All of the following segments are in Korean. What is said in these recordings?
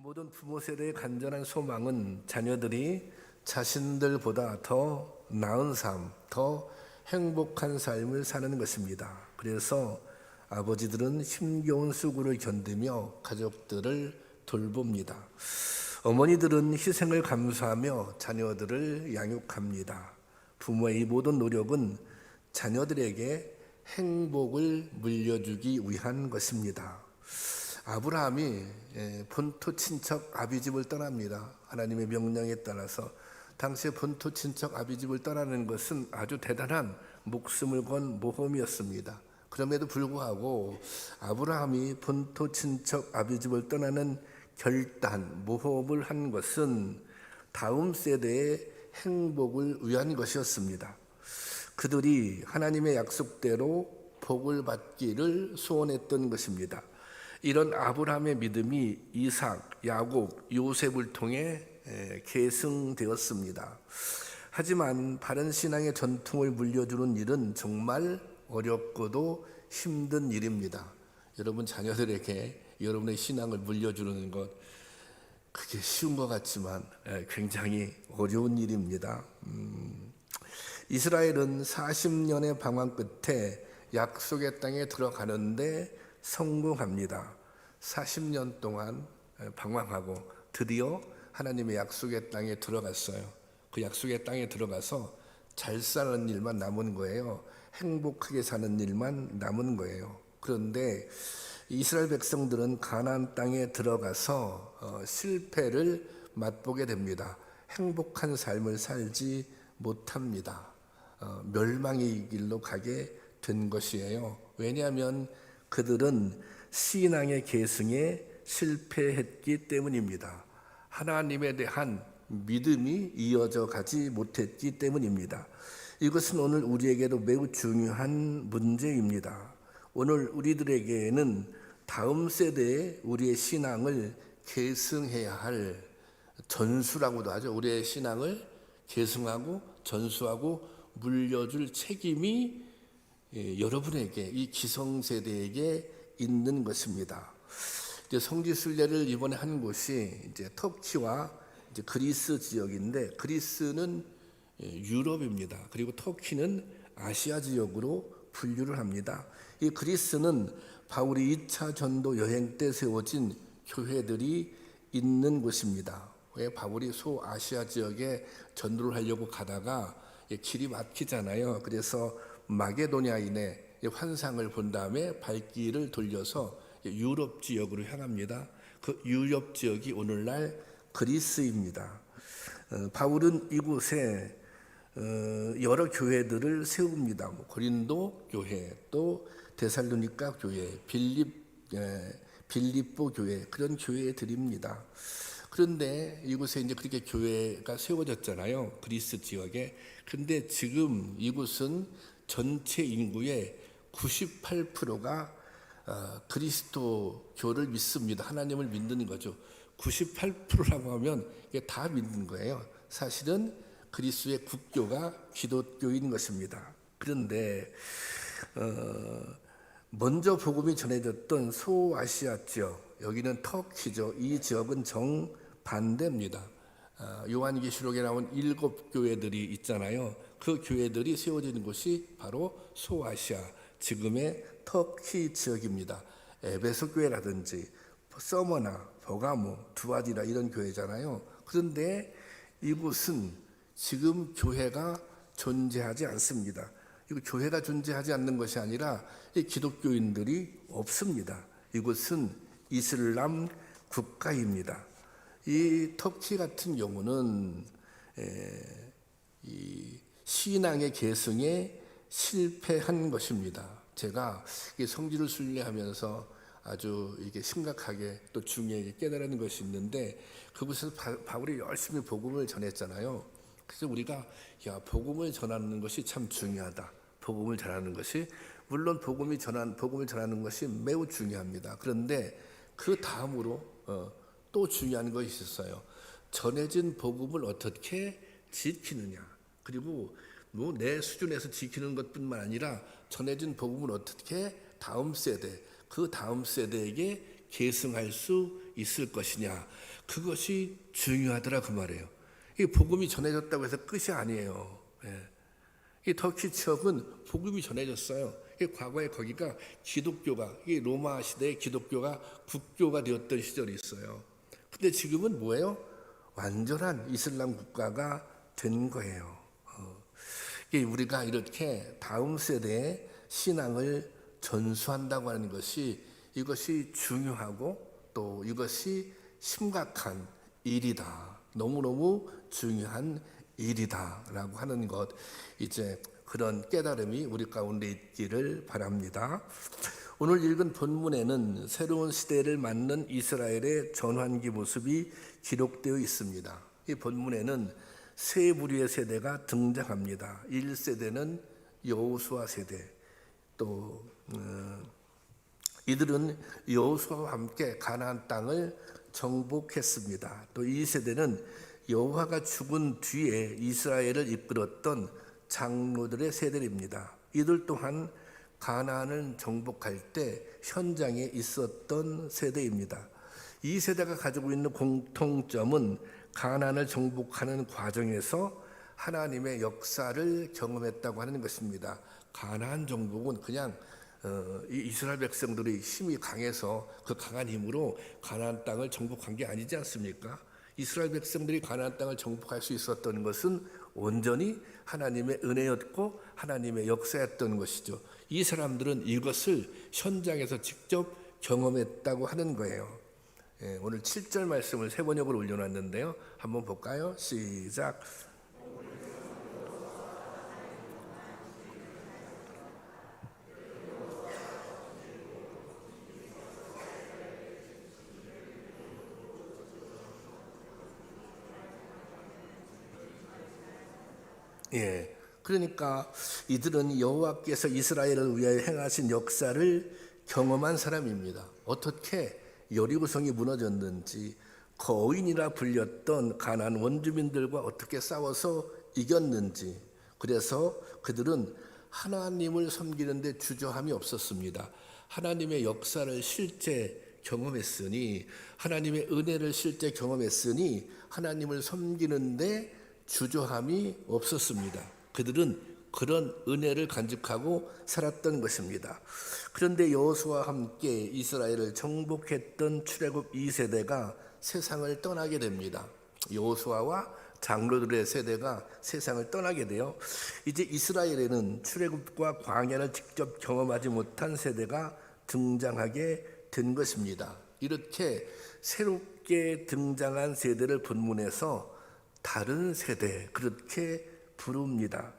모든 부모 세대의 간절한 소망은 자녀들이 자신들보다 더 나은 삶, 더 행복한 삶을 사는 것입니다. 그래서 아버지들은 힘겨운 수고를 견디며 가족들을 돌봅니다. 어머니들은 희생을 감수하며 자녀들을 양육합니다. 부모의 모든 노력은 자녀들에게 행복을 물려주기 위한 것입니다. 아브라함이 본토 친척 아비집을 떠납니다. 하나님의 명령에 따라서 당시의 본토 친척 아비집을 떠나는 것은 아주 대단한 목숨을 건 모험이었습니다. 그럼에도 불구하고 아브라함이 본토 친척 아비집을 떠나는 결단, 모험을 한 것은 다음 세대의 행복을 위한 것이었습니다. 그들이 하나님의 약속대로 복을 받기를 소원했던 것입니다. 이런 아브라함의 믿음이 이삭, 야곱, 요셉을 통해 계승되었습니다. 하지만 바른 신앙의 전통을 물려주는 일은 정말 어렵고도 힘든 일입니다. 여러분 자녀들에게 여러분의 신앙을 물려주는 것, 그게 쉬운 것 같지만 굉장히 어려운 일입니다. 이스라엘은 40년의 방황 끝에 약속의 땅에 들어가는데 성공합니다. 40년 동안 방황하고 드디어 하나님의 약속의 땅에 들어갔어요. 그 약속의 땅에 들어가서 잘 사는 일만 남은 거예요. 행복하게 사는 일만 남은 거예요. 그런데 이스라엘 백성들은 가나안 땅에 들어가서 실패를 맛보게 됩니다. 행복한 삶을 살지 못합니다. 멸망의 길로 가게 된 것이에요. 왜냐하면 그들은 신앙의 계승에 실패했기 때문입니다. 하나님에 대한 믿음이 이어져 가지 못했기 때문입니다. 이것은 오늘 우리에게도 매우 중요한 문제입니다. 오늘 우리들에게는 다음 세대에 우리의 신앙을 계승해야 할 전수라고도 하죠. 우리의 신앙을 계승하고 전수하고 물려줄 책임이 여러분에게, 이 기성세대에게 있는 것입니다. 이제 성지순례를 이번에 한 곳이 이제 터키와 이제 그리스 지역인데, 그리스는 유럽입니다. 그리고 터키는 아시아 지역으로 분류를 합니다. 이 그리스는 바울이 2차 전도 여행 때 세워진 교회들이 있는 곳입니다. 왜 바울이 소아시아 지역에 전도를 하려고 가다가 길이 막히잖아요. 그래서 마게도냐인의 환상을 본 다음에 발길을 돌려서 유럽 지역으로 향합니다. 그 유럽 지역이 오늘날 그리스입니다. 바울은 이곳에 여러 교회들을 세웁니다. 고린도 교회, 또 데살로니가 교회, 빌립보 교회, 그런 교회들입니다. 그런데 이곳에 이제 그렇게 교회가 세워졌잖아요. 그리스 지역에. 근데 지금 이곳은 전체 인구의 98%가 그리스도교를 믿습니다. 하나님을 믿는 거죠. 98%라고 하면 이게 다 믿는 거예요. 사실은 그리스의 국교가 기독교인 것입니다. 그런데 먼저 복음이 전해졌던 소아시아 지역, 여기는 터키죠. 이 지역은 정반대입니다. 요한계시록에 나온 7교회들이 있잖아요. 그 교회들이 세워지는 곳이 바로 소아시아, 지금의 터키 지역입니다. 에베소 교회라든지 서머나, 버가모, 두아디라 이런 교회잖아요. 그런데 이곳은 지금 교회가 존재하지 않습니다. 이거 교회가 존재하지 않는 것이 아니라 기독교인들이 없습니다. 이곳은 이슬람 국가입니다. 이 터키 같은 경우는 이 신앙의 계승에 실패한 것입니다. 제가 성지를 순례하면서 아주 이게 심각하게 또 중요하게 깨달은 것이 있는데, 그곳에서 바울이 열심히 복음을 전했잖아요. 그래서 우리가 복음을 전하는 것이 참 중요하다. 복음을 전하는 것이, 물론 복음을 전하는 것이 매우 중요합니다. 그런데 그 다음으로 또 중요한 것이 있었어요. 전해진 복음을 어떻게 지키느냐. 그리고 뭐 내 수준에서 지키는 것뿐만 아니라 전해진 복음을 어떻게 다음 세대, 그 다음 세대에게 계승할 수 있을 것이냐, 그것이 중요하더라 그 말이에요. 이 복음이 전해졌다고 해서 끝이 아니에요. 이 터키 지역은 복음이 전해졌어요. 과거에 거기가 기독교가, 이 로마 시대의 기독교가 국교가 되었던 시절이 있어요. 근데 지금은 뭐예요? 완전한 이슬람 국가가 된 거예요. 우리가 이렇게 다음 세대의 신앙을 전수한다고 하는 것이, 이것이 중요하고 또 이것이 심각한 일이다. 너무너무 중요한 일이다라고 하는 것, 이제 그런 깨달음이 우리 가운데 있기를 바랍니다. 오늘 읽은 본문에는 새로운 시대를 맞는 이스라엘의 전환기 모습이 기록되어 있습니다. 이 본문에는 세 부류의 세대가 등장합니다. 1세대는 여호수아 세대, 또 이들은 여호수아와 함께 가나안 땅을 정복했습니다. 또 2세대는 여호와가 죽은 뒤에 이스라엘을 이끌었던 장로들의 세대입니다. 이들 또한 가나안을 정복할 때 현장에 있었던 세대입니다. 이 세대가 가지고 있는 공통점은 가나안을 정복하는 과정에서 하나님의 역사를 경험했다고 하는 것입니다. 가나안 정복은 그냥 이스라엘 백성들이 힘이 강해서 그 강한 힘으로 가나안 땅을 정복한 게 아니지 않습니까? 이스라엘 백성들이 가나안 땅을 정복할 수 있었던 것은 온전히 하나님의 은혜였고 하나님의 역사였던 것이죠. 이 사람들은 이것을 현장에서 직접 경험했다고 하는 거예요. 오늘 7절 말씀을 세 번역으로 올려놨는데요. 한번 볼까요? 시작. 그러니까 이들은 여호와께서 이스라엘을 위하여 행하신 역사를 경험한 사람입니다. 어떻게 여리고성이 무너졌는지, 거인이라 불렸던 가나안 원주민들과 어떻게 싸워서 이겼는지, 그래서 그들은 하나님을 섬기는데 주저함이 없었습니다. 하나님의 역사를 실제 경험했으니, 하나님의 은혜를 실제 경험했으니 하나님을 섬기는데 주저함이 없었습니다. 그들은 그런 은혜를 간직하고 살았던 것입니다. 그런데 여호수아와 함께 이스라엘을 정복했던 출애굽 2세대가 세상을 떠나게 됩니다. 여호수아와 장로들의 세대가 세상을 떠나게 돼요. 이제 이스라엘에는 출애굽과 광야를 직접 경험하지 못한 세대가 등장하게 된 것입니다. 이렇게 새롭게 등장한 세대를 본문에서 다른 세대, 그렇게 부릅니다.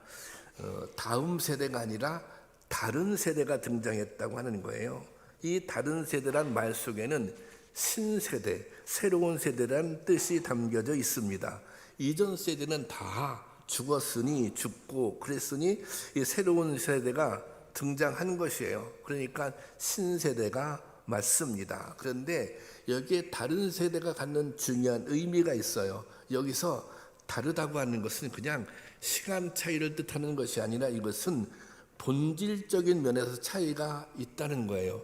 다음 세대가 아니라 다른 세대가 등장했다고 하는 거예요. 이 다른 세대란 말 속에는 신세대, 새로운 세대란 뜻이 담겨져 있습니다. 이전 세대는 다 죽었으니, 죽고 그랬으니 이 새로운 세대가 등장한 것이에요. 그러니까 신세대가 맞습니다. 그런데 여기에 다른 세대가 갖는 중요한 의미가 있어요. 여기서 다르다고 하는 것은 그냥 시간 차이를 뜻하는 것이 아니라 이것은 본질적인 면에서 차이가 있다는 거예요.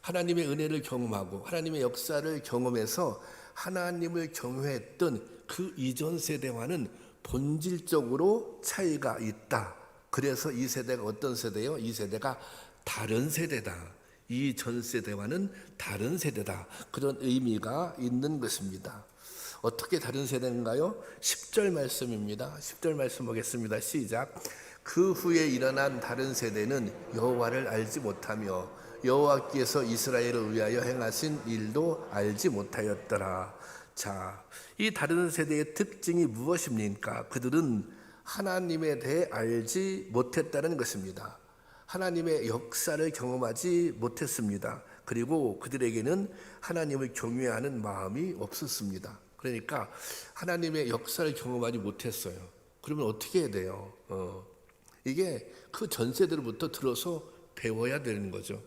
하나님의 은혜를 경험하고 하나님의 역사를 경험해서 하나님을 경외했던 그 이전 세대와는 본질적으로 차이가 있다. 그래서 이 세대가 어떤 세대요? 이 세대가 다른 세대다. 이 전 세대와는 다른 세대다. 그런 의미가 있는 것입니다. 어떻게 다른 세대인가요? 10절 말씀입니다. 10절 말씀 보겠습니다. 시작. 그 후에 일어난 다른 세대는 여호와를 알지 못하며 여호와께서 이스라엘을 위하여 행하신 일도 알지 못하였더라. 자, 이 다른 세대의 특징이 무엇입니까? 그들은 하나님에 대해 알지 못했다는 것입니다. 하나님의 역사를 경험하지 못했습니다. 그리고 그들에게는 하나님을 경외하는 마음이 없었습니다. 그러니까 하나님의 역사를 경험하지 못했어요. 그러면 어떻게 해야 돼요? 이게 그 전 세대로부터 들어서 배워야 되는 거죠.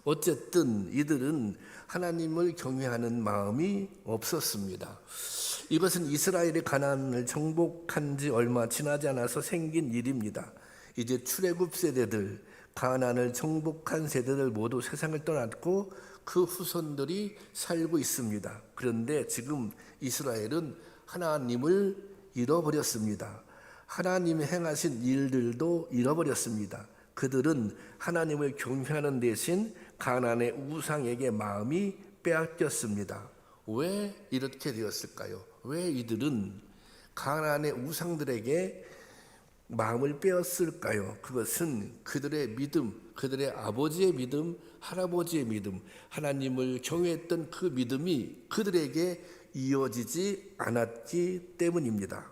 어쨌든 이들은 하나님을 경외하는 마음이 없었습니다. 이것은 이스라엘이 가나안을 정복한 지 얼마 지나지 않아서 생긴 일입니다. 이제 출애굽 세대들, 가나안을 정복한 세대들 모두 세상을 떠났고 그 후손들이 살고 있습니다. 그런데 지금 이스라엘은 하나님을 잃어버렸습니다. 하나님이 행하신 일들도 잃어버렸습니다. 그들은 하나님을 경외하는 대신 가나안의 우상에게 마음이 빼앗겼습니다. 왜 이렇게 되었을까요? 왜 이들은 가나안의 우상들에게 마음을 빼앗을까요? 그것은 그들의 믿음, 그들의 아버지의 믿음, 할아버지의 믿음, 하나님을 경외했던 그 믿음이 그들에게 이어지지 않았기 때문입니다.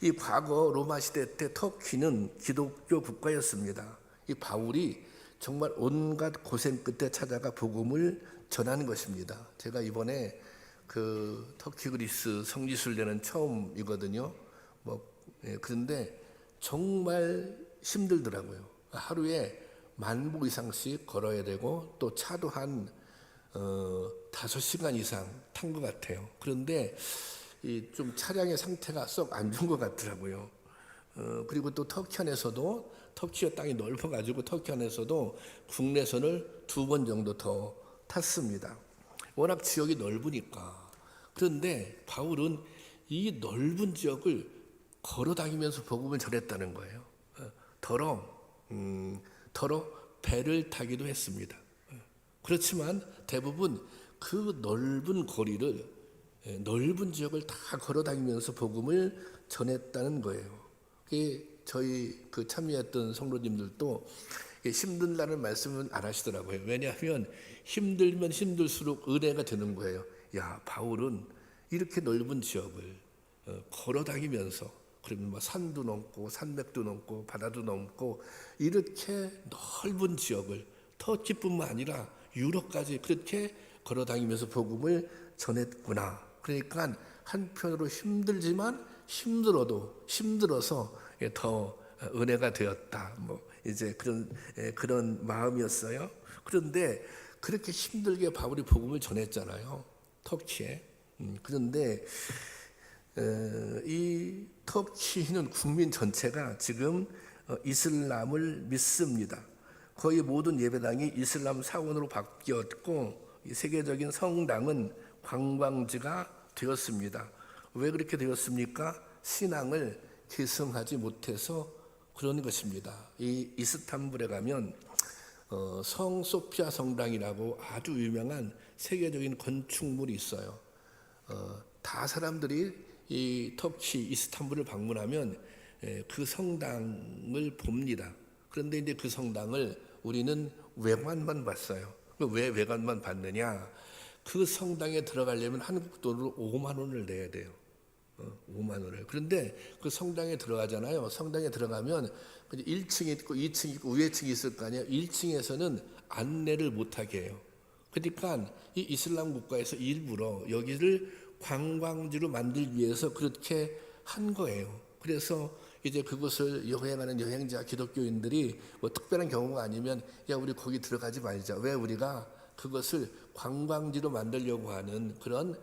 이 과거 로마 시대 때 터키는 기독교 국가였습니다. 이 바울이 정말 온갖 고생 끝에 찾아가 복음을 전하는 것입니다. 제가 이번에 그 터키 그리스 성지순례는 처음이거든요. 그런데 정말 힘들더라고요. 하루에 10,000보 이상씩 걸어야 되고 또 차도 한 5시간 이상 탄 것 같아요. 그런데 좀 차량의 상태가 썩 안 좋은 것 같더라고요. 그리고 또 터키 안에서도 터키의 땅이 넓어가지고 터키 안에서도 국내선을 2번 정도 더 탔습니다. 워낙 지역이 넓으니까. 그런데 바울은 이 넓은 지역을 걸어 다니면서 복음을 전했다는 거예요. 더러 배를 타기도 했습니다. 그렇지만 대부분 그 넓은 거리를, 넓은 지역을 다 걸어 다니면서 복음을 전했다는 거예요. 저희 그 참여했던 성도님들도 힘든다는 말씀은 안 하시더라고요. 왜냐하면 힘들면 힘들수록 은혜가 되는 거예요. 야, 바울은 이렇게 넓은 지역을 걸어 다니면서, 그러면 뭐 산도 넘고 산맥도 넘고 바다도 넘고 이렇게 넓은 지역을 터키뿐만 아니라 유럽까지 그렇게 걸어 다니면서 복음을 전했구나. 그러니까 한편으로 힘들지만 힘들어서 더 은혜가 되었다. 이제 그런 마음이었어요. 그런데 그렇게 힘들게 바울이 복음을 전했잖아요. 터키에. 그런데 이 터키는 국민 전체가 지금 이슬람을 믿습니다. 거의 모든 예배당이 이슬람 사원으로 바뀌었고 세계적인 성당은 관광지가 되었습니다. 왜 그렇게 되었습니까? 신앙을 계승하지 못해서 그런 것입니다. 이 이스탄불에 가면 성 소피아 성당이라고 아주 유명한 세계적인 건축물이 있어요. 다 사람들이 이 터키 이스탄불을 방문하면 그 성당을 봅니다. 그런데 이제 그 성당을 우리는 외관만 봤어요. 왜 외관만 봤느냐? 그 성당에 들어가려면 한국 돈으로 5만 원을 내야 돼요. 5만 원을. 그런데 그 성당에 들어가잖아요. 성당에 들어가면 1층이 있고 2층이 있고 위에층이 있을 거 아니에요. 1층에서는 안내를 못하게 해요. 그러니까 이 이슬람 국가에서 일부러 여기를 관광지로 만들기 위해서 그렇게 한 거예요. 그래서 이제 그곳을 여행하는 여행자 기독교인들이 뭐 특별한 경우가 아니면 야, 우리 거기 들어가지 말자. 왜? 우리가 그것을 관광지로 만들려고 하는 그런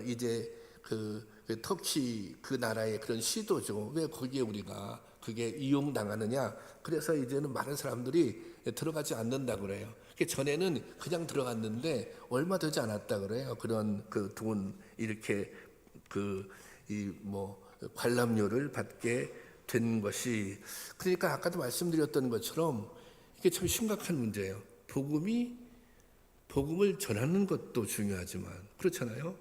이제 그 터키 그 나라의 그런 시도죠. 왜 거기에 우리가 그게 이용당하느냐? 그래서 이제는 많은 사람들이 들어가지 않는다 그래요. 전에는 그냥 들어갔는데 얼마 되지 않았다 그래요. 그런 그 돈 이렇게 관람료를 받게 된 것이. 그러니까 아까도 말씀드렸던 것처럼 이게 참 심각한 문제예요. 복음을 전하는 것도 중요하지만 그렇잖아요.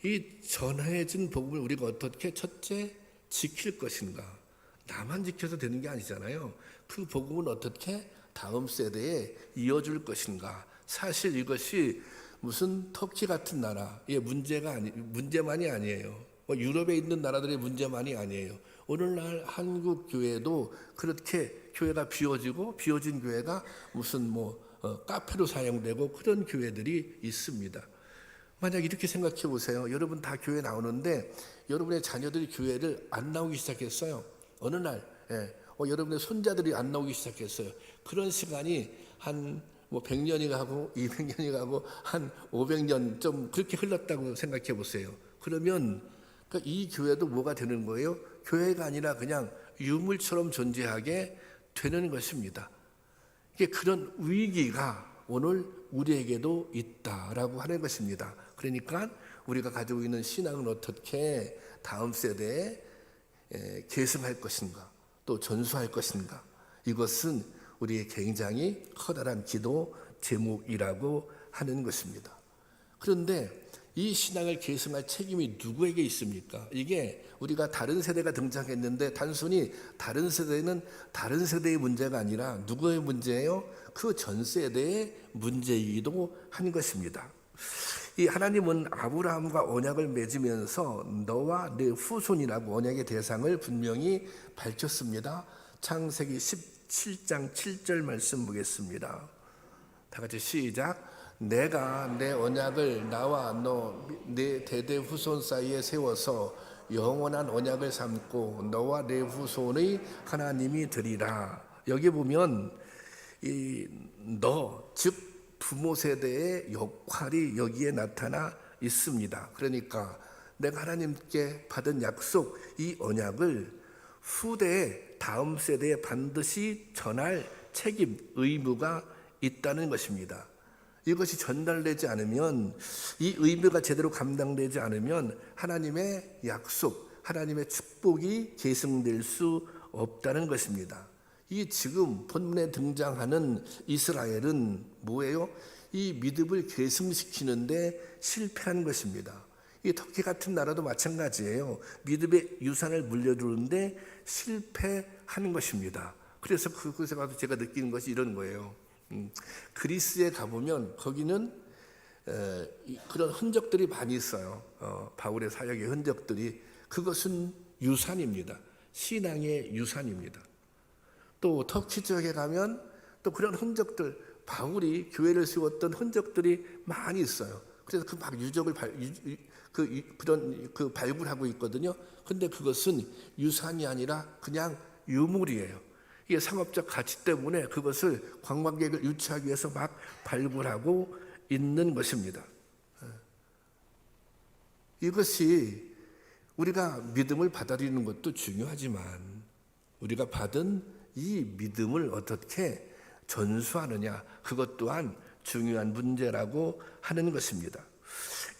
이 전해진 복음을 우리가 어떻게 첫째 지킬 것인가. 나만 지켜서 되는 게 아니잖아요. 그 복음은 어떻게 다음 세대에 이어줄 것인가. 사실 이것이 무슨 터키 같은 나라의 문제만이 아니에요. 유럽에 있는 나라들의 문제만이 아니에요. 오늘날 한국 교회도 그렇게 교회가 비워진 교회가 무슨 카페로 사용되고 그런 교회들이 있습니다. 만약 이렇게 생각해 보세요. 여러분 다 교회 나오는데 여러분의 자녀들이 교회를 안 나오기 시작했어요. 어느 날 여러분의 손자들이 안 나오기 시작했어요. 그런 시간이 한 100년이 가고 200년이 가고 한 500년 좀 그렇게 흘렀다고 생각해 보세요. 그러면 이 교회도 뭐가 되는 거예요? 교회가 아니라 그냥 유물처럼 존재하게 되는 것입니다. 이게 그런 위기가 오늘 우리에게도 있다라고 하는 것입니다. 그러니까 우리가 가지고 있는 신앙은 어떻게 다음 세대에 계승할 것인가, 또 전수할 것인가, 이것은 우리의 굉장히 커다란 기도 제목이라고 하는 것입니다. 그런데 이 신앙을 계승할 책임이 누구에게 있습니까? 이게 우리가 다른 세대가 등장했는데 단순히 다른 세대는 다른 세대의 문제가 아니라 누구의 문제예요? 그 전 세대의 문제이기도 한 것입니다. 이 하나님은 아브라함과 언약을 맺으면서 너와 네 후손이라고 언약의 대상을 분명히 밝혔습니다. 창세기 17장 7절 말씀 보겠습니다. 다 같이 시작. 내가 내 언약을 나와 너 네 대대 후손 사이에 세워서 영원한 언약을 삼고 너와 내 후손의 하나님이 되리라. 여기 보면 이 너 즉 부모 세대의 역할이 여기에 나타나 있습니다. 그러니까 내가 하나님께 받은 약속, 이 언약을 후대에 다음 세대에 반드시 전할 책임, 의무가 있다는 것입니다. 이것이 전달되지 않으면, 이 의무가 제대로 감당되지 않으면 하나님의 약속, 하나님의 축복이 계승될 수 없다는 것입니다. 이 지금 본문에 등장하는 이스라엘은 뭐예요? 이 믿음을 계승시키는데 실패한 것입니다. 이 터키 같은 나라도 마찬가지예요. 믿음의 유산을 물려주는데 실패한 것입니다. 그래서 그곳에 가서 제가 느끼는 것이 이런 거예요. 그리스에 가보면 거기는 그런 흔적들이 많이 있어요. 바울의 사역의 흔적들이. 그것은 유산입니다. 신앙의 유산입니다. 또 터키 지역에 가면 또 그런 흔적들, 바울이 교회를 세웠던 흔적들이 많이 있어요. 그래서 그 막 유적을 발굴하고 있거든요. 근데 그것은 유산이 아니라 그냥 유물이에요. 이게 상업적 가치 때문에 그것을 관광객을 유치하기 위해서 막 발굴하고 있는 것입니다. 이것이 우리가 믿음을 받아들이는 것도 중요하지만 우리가 받은 이 믿음을 어떻게 전수하느냐, 그것 또한 중요한 문제라고 하는 것입니다.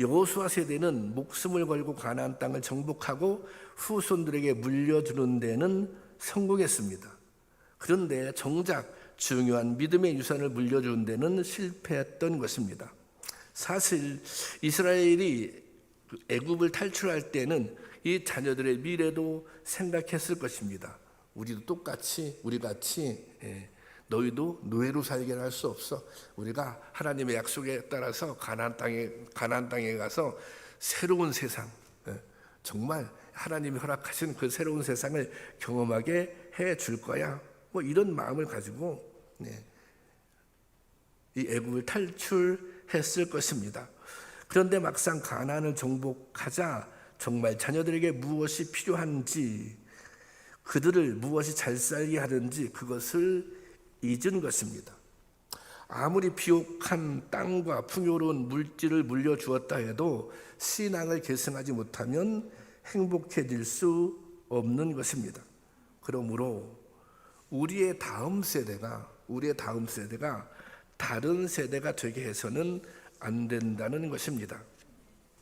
여호수아 세대는 목숨을 걸고 가나안 땅을 정복하고 후손들에게 물려주는 데는 성공했습니다. 그런데 정작 중요한 믿음의 유산을 물려주는 데는 실패했던 것입니다. 사실 이스라엘이 애굽을 탈출할 때는 이 자녀들의 미래도 생각했을 것입니다. 우리도 똑같이 우리같이 너희도 노예로 살게는 할 수 없어. 우리가 하나님의 약속에 따라서 가나안 땅에 가서 새로운 세상, 정말 하나님이 허락하신 그 새로운 세상을 경험하게 해 줄 거야. 뭐 이런 마음을 가지고 이 애굽을 탈출했을 것입니다. 그런데 막상 가나안을 정복하자 정말 자녀들에게 무엇이 필요한지, 그들을 무엇이 잘 살게 하는지 그것을 잊은 것입니다. 아무리 비옥한 땅과 풍요로운 물질을 물려주었다 해도 신앙을 계승하지 못하면 행복해질 수 없는 것입니다. 그러므로 우리의 다음 세대가 다른 세대가 되게 해서는 안 된다는 것입니다.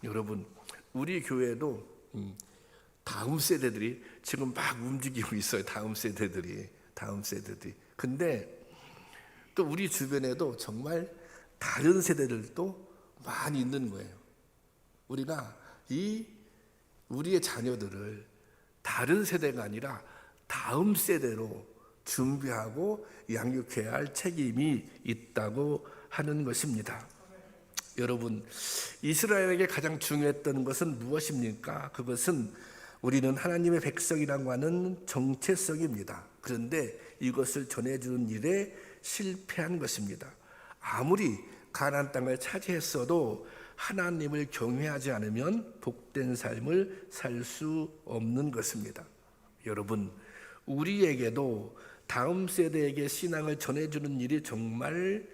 여러분, 우리 교회도 다음 세대들이 지금 막 움직이고 있어요. 다음 세대들이. 근데 또 우리 주변에도 정말 다른 세대들도 많이 있는 거예요. 우리가 우리의 자녀들을 다른 세대가 아니라 다음 세대로 준비하고 양육해야 할 책임이 있다고 하는 것입니다. 여러분, 이스라엘에게 가장 중요했던 것은 무엇입니까? 그것은 우리는 하나님의 백성이라고 하는 정체성입니다. 그런데 이것을 전해주는 일에 실패한 것입니다. 아무리 가나안 땅을 차지했어도 하나님을 경외하지 않으면 복된 삶을 살 수 없는 것입니다. 여러분, 우리에게도 다음 세대에게 신앙을 전해주는 일이 정말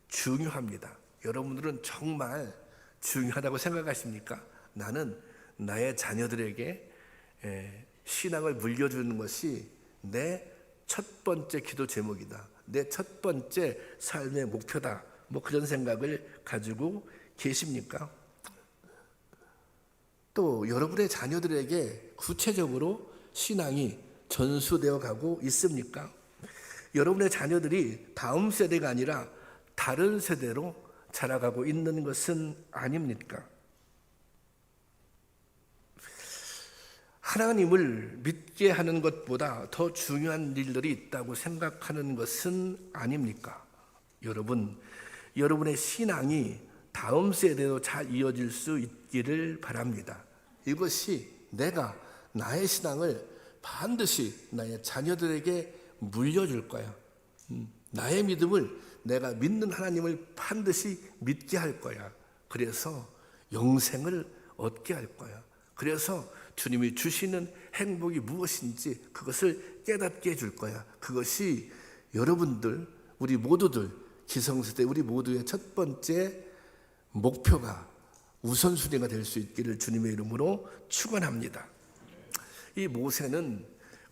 중요합니다. 여러분들은 정말 중요하다고 생각하십니까? 나는 나의 자녀들에게 신앙을 물려주는 것이 내 첫 번째 기도 제목이다. 내 첫 번째 삶의 목표다. 뭐 그런 생각을 가지고 계십니까? 또 여러분의 자녀들에게 구체적으로 신앙이 전수되어 가고 있습니까? 여러분의 자녀들이 다음 세대가 아니라 다른 세대로 자라가고 있는 것은 아닙니까? 하나님을 믿게 하는 것보다 더 중요한 일들이 있다고 생각하는 것은 아닙니까? 여러분, 여러분의 신앙이 다음 세대로 잘 이어질 수 있기를 바랍니다. 이것이 내가 나의 신앙을 반드시 나의 자녀들에게 물려줄 거야. 나의 믿음을 내가 믿는 하나님을 반드시 믿게 할 거야. 그래서 영생을 얻게 할 거야. 그래서 주님이 주시는 행복이 무엇인지 그것을 깨닫게 해줄 거야. 그것이 여러분들, 우리 모두들, 기성세대 우리 모두의 첫 번째 목표가 우선순위가 될 수 있기를 주님의 이름으로 축원합니다. 이 모세는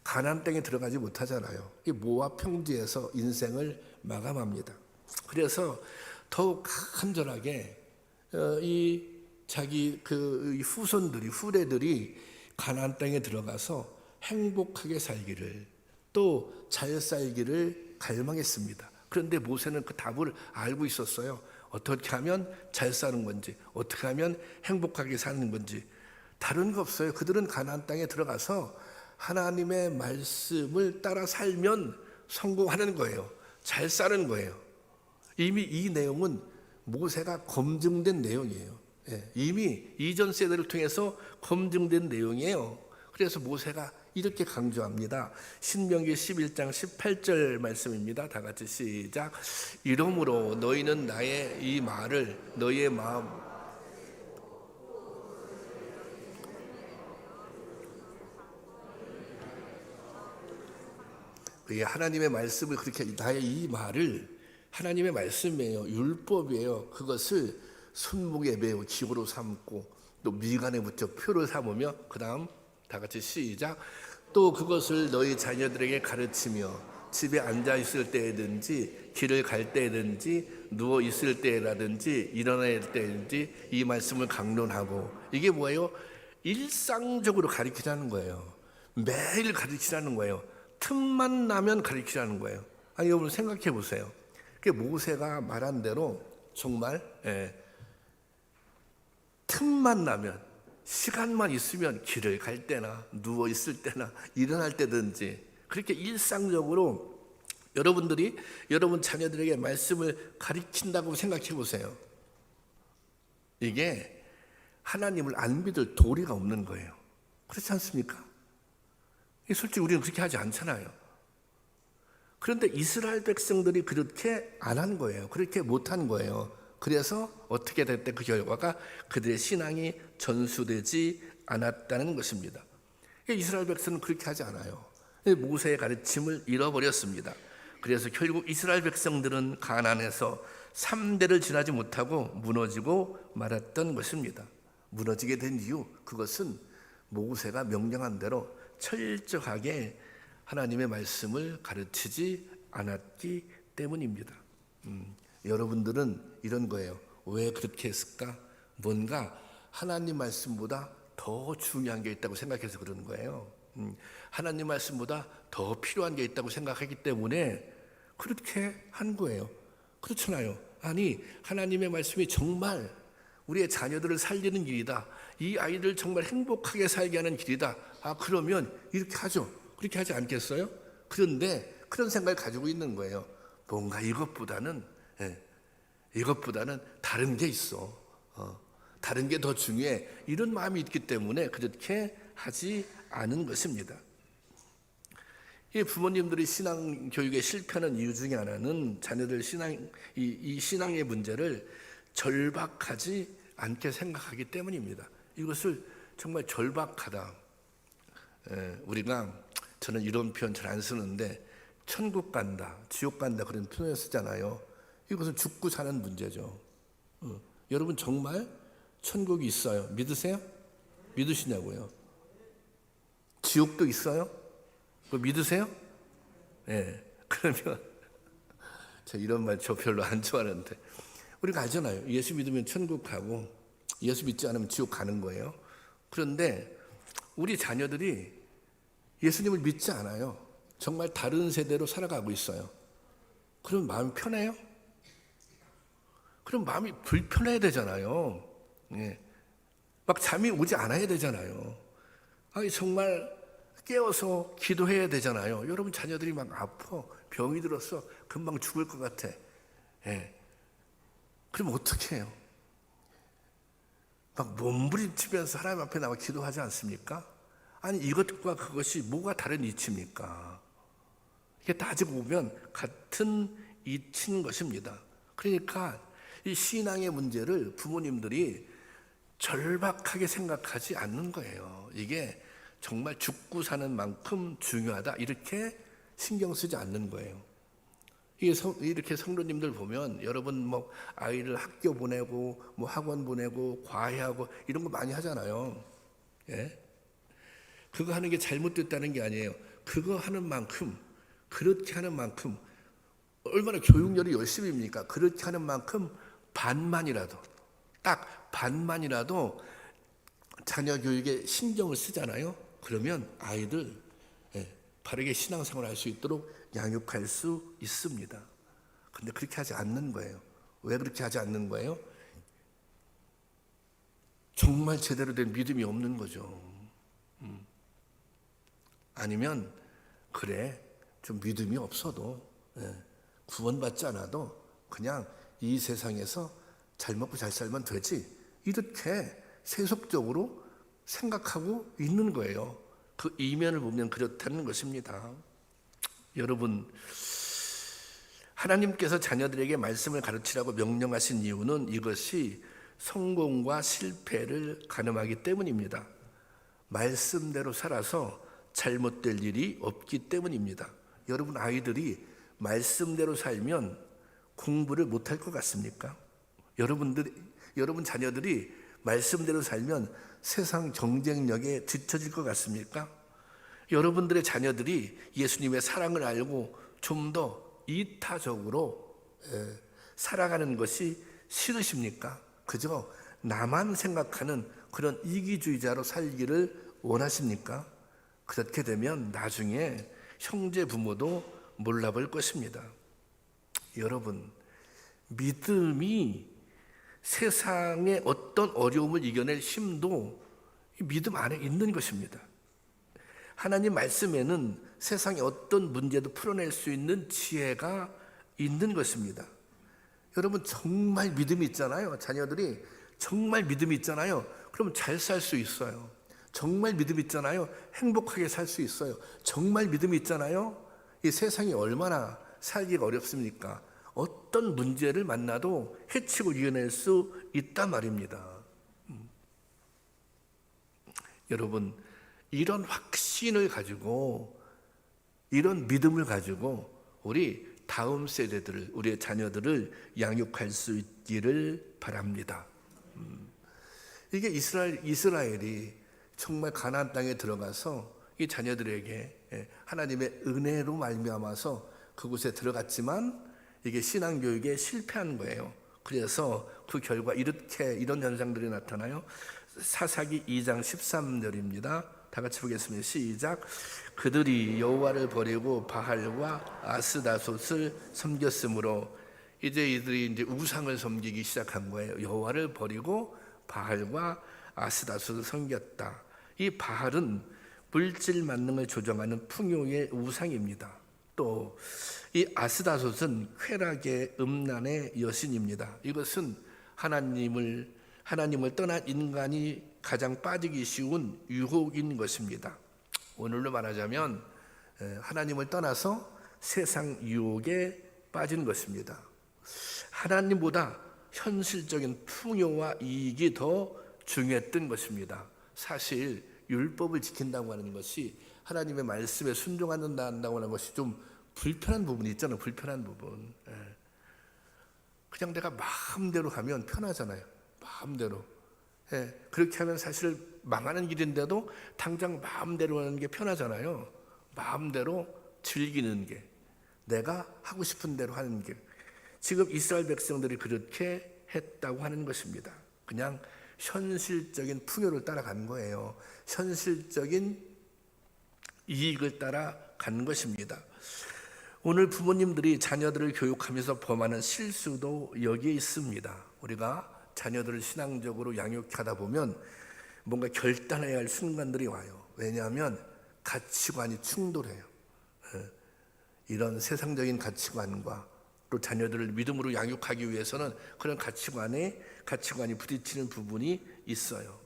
가나안 땅에 들어가지 못하잖아요. 이 모압 평지에서 인생을 마감합니다. 그래서 더욱 간절하게 이 자기 그 후손들이 후대들이 가나안 땅에 들어가서 행복하게 살기를 또 잘 살기를 갈망했습니다. 그런데 모세는 그 답을 알고 있었어요. 어떻게 하면 잘 사는 건지, 어떻게 하면 행복하게 사는 건지 다른 거 없어요. 그들은 가나안 땅에 들어가서 하나님의 말씀을 따라 살면 성공하는 거예요. 잘 사는 거예요. 이미 이 내용은 모세가 검증된 내용이에요. 이미 이전 세대를 통해서 검증된 내용이에요. 그래서 모세가 이렇게 강조합니다. 신명기 11장 18절 말씀입니다. 다 같이 시작. 이러므로 너희는 나의 이 말을 너희의 마음 하나님의 말씀을 그렇게 나의 이 말을 하나님의 말씀이에요. 율법이에요. 그것을 손목에 매어 기호로 삼고 또 미간에 붙여 표를 삼으며 그 다음 다 같이 시작. 또 그것을 너희 자녀들에게 가르치며 집에 앉아 있을 때든지 길을 갈 때든지 누워 있을 때라든지 일어날 때든지 이 말씀을 강론하고 이게 뭐예요? 일상적으로 가르치라는 거예요. 매일 가르치라는 거예요. 틈만 나면 가르치라는 거예요. 아니 여러분 생각해 보세요. 그 모세가 말한 대로 정말 틈만 나면 시간만 있으면 길을 갈 때나 누워 있을 때나 일어날 때든지 그렇게 일상적으로 여러분들이 여러분 자녀들에게 말씀을 가르친다고 생각해 보세요. 이게 하나님을 안 믿을 도리가 없는 거예요. 그렇지 않습니까? 솔직히 우리는 그렇게 하지 않잖아요. 그런데 이스라엘 백성들이 그렇게 안 한 거예요. 그렇게 못한 거예요. 그래서 어떻게 됐대? 그 결과가 그들의 신앙이 전수되지 않았다는 것입니다. 이스라엘 백성은 그렇게 하지 않아요. 모세의 가르침을 잃어버렸습니다. 그래서 결국 이스라엘 백성들은 가나안에서 3대를 지나지 못하고 무너지고 말았던 것입니다. 무너지게 된 이유, 그것은 모세가 명령한 대로 철저하게 하나님의 말씀을 가르치지 않았기 때문입니다. 여러분들은 이런 거예요. 왜 그렇게 했을까? 뭔가 하나님 말씀보다 더 중요한 게 있다고 생각해서 그러는 거예요. 하나님 말씀보다 더 필요한 게 있다고 생각하기 때문에 그렇게 한 거예요. 그렇잖아요. 아니 하나님의 말씀이 정말 우리의 자녀들을 살리는 길이다. 이 아이들 정말 행복하게 살게 하는 길이다. 그러면 이렇게 하죠. 그렇게 하지 않겠어요? 그런데 그런 생각을 가지고 있는 거예요. 뭔가 이것보다는 다른 게 있어. 다른 게 더 중요해. 이런 마음이 있기 때문에 그렇게 하지 않은 것입니다. 이 부모님들이 신앙 교육에 실패하는 이유 중에 하나는 자녀들 이 신앙의 문제를 절박하지 않게 생각하기 때문입니다. 이것을 정말 절박하다. 저는 이런 표현 잘 안 쓰는데 천국 간다, 지옥 간다 그런 표현을 쓰잖아요. 이것은 죽고 사는 문제죠. 여러분 정말 천국이 있어요? 믿으세요? 믿으시냐고요? 지옥도 있어요? 그거 믿으세요? 그러면 저 이런 말 저 별로 안 좋아하는데 우리가 알잖아요. 예수 믿으면 천국 가고 예수 믿지 않으면 지옥 가는 거예요. 그런데 우리 자녀들이 예수님을 믿지 않아요. 정말 다른 세대로 살아가고 있어요. 그럼 마음이 편해요? 그럼 마음이 불편해야 되잖아요. 예. 막 잠이 오지 않아야 되잖아요. 아니, 정말 깨워서 기도해야 되잖아요. 여러분 자녀들이 막 아파, 병이 들어서 금방 죽을 것 같아. 예. 그럼 어떻게 해요? 막 몸부림치면서 하나님 앞에 나와 기도하지 않습니까? 아니, 이것과 그것이 뭐가 다른 이치입니까? 이게 따지고 보면 같은 이치인 것입니다. 그러니까 이 신앙의 문제를 부모님들이 절박하게 생각하지 않는 거예요. 이게 정말 죽고 사는 만큼 중요하다, 이렇게 신경 쓰지 않는 거예요. 이렇게 성도님들 보면 여러분 뭐 아이를 학교 보내고 뭐 학원 보내고 과외하고 이런 거 많이 하잖아요. 예? 그거 하는 게 잘못됐다는 게 아니에요. 그거 하는 만큼, 그렇게 하는 만큼 얼마나 교육열이 열심입니까? 그렇게 하는 만큼 반만이라도, 딱 반만이라도 자녀 교육에 신경을 쓰잖아요. 그러면 아이들 바르게 신앙생활을 할 수 있도록 양육할 수 있습니다. 근데 그렇게 하지 않는 거예요. 왜 그렇게 하지 않는 거예요? 정말 제대로 된 믿음이 없는 거죠. 아니면 그래, 좀 믿음이 없어도 구원받지 않아도 그냥 이 세상에서 잘 먹고 잘 살면 되지, 이렇게 세속적으로 생각하고 있는 거예요. 그 이면을 보면 그렇다는 것입니다. 여러분, 하나님께서 자녀들에게 말씀을 가르치라고 명령하신 이유는 이것이 성공과 실패를 가늠하기 때문입니다. 말씀대로 살아서 잘못될 일이 없기 때문입니다. 여러분 아이들이 말씀대로 살면 공부를 못할 것 같습니까? 여러분 자녀들이 말씀대로 살면 세상 경쟁력에 뒤처질 것 같습니까? 여러분들의 자녀들이 예수님의 사랑을 알고 좀 더 이타적으로 살아가는 것이 싫으십니까? 그저 나만 생각하는 그런 이기주의자로 살기를 원하십니까? 그렇게 되면 나중에 형제 부모도 몰라볼 것입니다. 여러분, 믿음이 세상의 어떤 어려움을 이겨낼 힘도 이 믿음 안에 있는 것입니다. 하나님 말씀에는 세상의 어떤 문제도 풀어낼 수 있는 지혜가 있는 것입니다. 여러분 정말 믿음이 있잖아요. 자녀들이 정말 믿음이 있잖아요. 그럼 잘 살 수 있어요. 정말 믿음이 있잖아요. 행복하게 살 수 있어요. 정말 믿음이 있잖아요. 이 세상이 얼마나 살기가 어렵습니까? 어떤 문제를 만나도 해치고 이겨낼 수 있단 말입니다. 여러분, 이런 확신을 가지고, 이런 믿음을 가지고 우리 다음 세대들을, 우리의 자녀들을 양육할 수 있기를 바랍니다. 이게 이스라엘이 정말 가나안 땅에 들어가서 이 자녀들에게 하나님의 은혜로 말미암아서 그곳에 들어갔지만 이게 신앙교육에 실패한 거예요. 그래서 그 결과 이런 현상들이 나타나요. 사사기 2장 13절입니다. 다 같이 보겠습니다. 시작. 그들이 여호와를 버리고 바알과 아스다솥을 섬겼으므로 이들이 우상을 섬기기 시작한 거예요. 여호와를 버리고 바알과 아스다솥을 섬겼다. 이 바알은 물질 만능을 조정하는 풍요의 우상입니다. 또 이 아스다솥은 쾌락의 음란의 여신입니다. 이것은 하나님을 떠난 인간이 가장 빠지기 쉬운 유혹인 것입니다. 오늘로 말하자면 하나님을 떠나서 세상 유혹에 빠진 것입니다. 하나님보다 현실적인 풍요와 이익이 더 중요했던 것입니다. 사실 율법을 지킨다고 하는 것이, 하나님의 말씀에 순종한다고 하는 것이 좀 불편한 부분이 있잖아요. 불편한 부분. 그냥 내가 마음대로 하면 편하잖아요. 마음대로. 그렇게 하면 사실 망하는 길인데도 당장 마음대로 하는 게 편하잖아요. 마음대로 즐기는 게, 내가 하고 싶은 대로 하는 게. 지금 이스라엘 백성들이 그렇게 했다고 하는 것입니다. 그냥 현실적인 풍요를 따라간 거예요. 현실적인 이익을 따라간 것입니다. 오늘 부모님들이 자녀들을 교육하면서 범하는 실수도 여기에 있습니다. 우리가 자녀들을 신앙적으로 양육하다 보면 뭔가 결단해야 할 순간들이 와요. 왜냐하면 가치관이 충돌해요. 이런 세상적인 가치관과 또 자녀들을 믿음으로 양육하기 위해서는 그런 가치관이 부딪히는 부분이 있어요.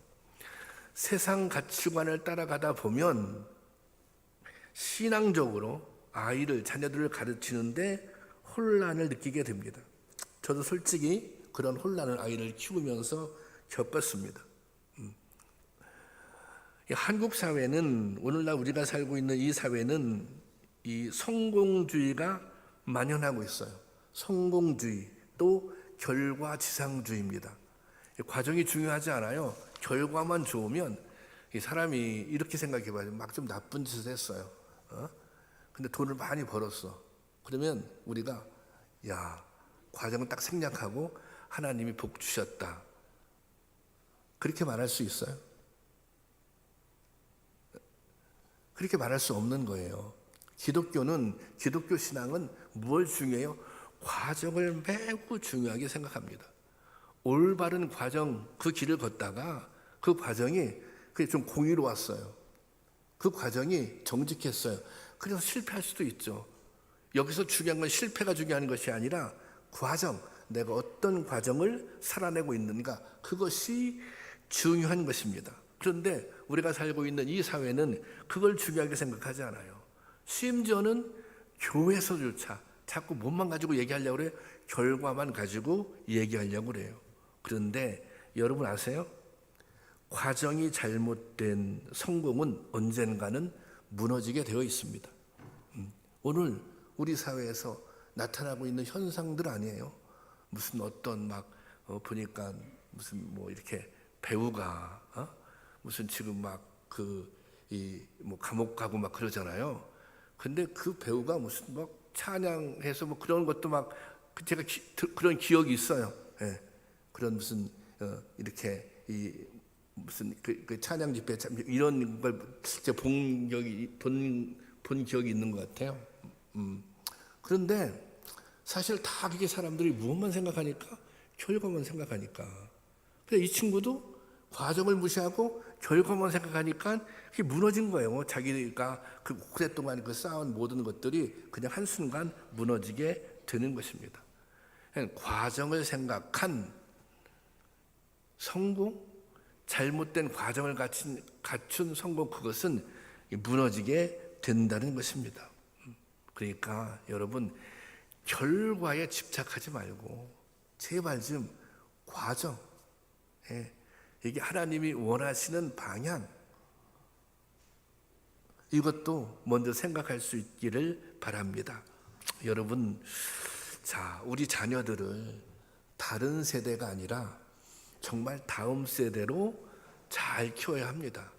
세상 가치관을 따라가다 보면 신앙적으로 자녀들을 가르치는데 혼란을 느끼게 됩니다. 저도 솔직히 그런 혼란을 아이를 키우면서 겪었습니다. 한국 사회는, 오늘날 우리가 살고 있는 이 사회는 이 성공주의가 만연하고 있어요. 성공주의, 또 결과지상주의입니다. 과정이 중요하지 않아요. 결과만 좋으면 이 사람이 이렇게 생각해봐요. 막 좀 나쁜 짓을 했어요. 근데 돈을 많이 벌었어. 그러면 우리가 과정을 딱 생략하고 하나님이 복 주셨다, 그렇게 말할 수 있어요? 그렇게 말할 수 없는 거예요. 기독교 신앙은 뭘 중요해요? 과정을 매우 중요하게 생각합니다. 올바른 과정, 그 길을 걷다가 그 과정이 좀 공의로웠어요. 그 과정이 정직했어요. 그래서 실패할 수도 있죠. 여기서 중요한 건 실패가 중요한 것이 아니라 과정, 내가 어떤 과정을 살아내고 있는가, 그것이 중요한 것입니다. 그런데 우리가 살고 있는 이 사회는 그걸 중요하게 생각하지 않아요. 심지어는 교회에서조차 자꾸 몸만 가지고 얘기하려고 그래요. 결과만 가지고 얘기하려고 그래요. 그런데 여러분 아세요? 과정이 잘못된 성공은 언젠가는 무너지게 되어 있습니다. 오늘 우리 사회에서 나타나고 있는 현상들 아니에요. 무슨 어떤 보니까 무슨 이렇게 배우가 무슨 지금 감옥 가고 그러잖아요. 근데 그 배우가 무슨 찬양해서 그런 것도 제가 그런 기억이 있어요. 예. 그런 무슨 이렇게 무슨 그 찬양 집회 이런 걸 제가 본 기억이 있는 것 같아요. 그런데 사실 다 그게 사람들이 무엇만 생각하니까? 결과만 생각하니까. 근데 이 친구도 과정을 무시하고 결과만 생각하니까 그게 무너진 거예요. 자기가 오랫동안 쌓은 모든 것들이 그냥 한순간 무너지게 되는 것입니다. 과정을 생각한 성공, 잘못된 과정을 갖춘 성공, 그것은 무너지게 된다는 것입니다. 그러니까 여러분, 결과에 집착하지 말고 제발 좀 과정, 이게 하나님이 원하시는 방향, 이것도 먼저 생각할 수 있기를 바랍니다. 여러분, 우리 자녀들을 다른 세대가 아니라 정말 다음 세대로 잘 키워야 합니다.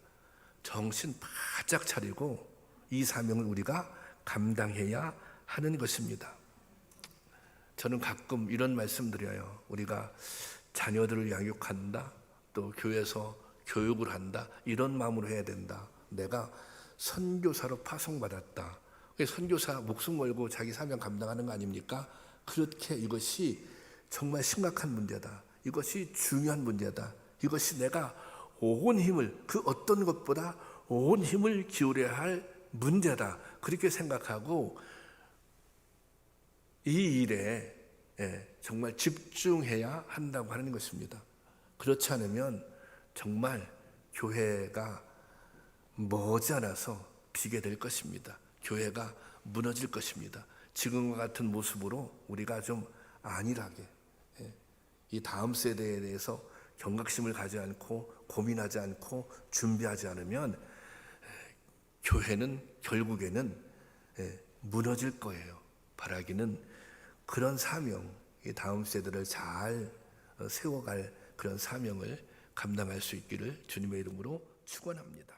정신 바짝 차리고 이 사명을 우리가 감당해야 하는 것입니다. 저는 가끔 이런 말씀 드려요. 우리가 자녀들을 양육한다, 또 교회에서 교육을 한다, 이런 마음으로 해야 된다. 내가 선교사로 파송받았다. 선교사 목숨 걸고 자기 사명 감당하는 거 아닙니까? 그렇게 이것이 정말 심각한 문제다. 이것이 중요한 문제다. 이것이 내가 온 힘을, 그 어떤 것보다 온 힘을 기울여야 할 문제다. 그렇게 생각하고 이 일에 정말 집중해야 한다고 하는 것입니다. 그렇지 않으면 정말 교회가 머지않아서 비게 될 것입니다. 교회가 무너질 것입니다. 지금과 같은 모습으로 우리가 좀 안일하게 이 다음 세대에 대해서 경각심을 가지 않고 고민하지 않고 준비하지 않으면 교회는 결국에는 무너질 거예요. 바라기는 그런 사명, 이 다음 세대를 잘 세워갈 그런 사명을 감당할 수 있기를 주님의 이름으로 축원합니다.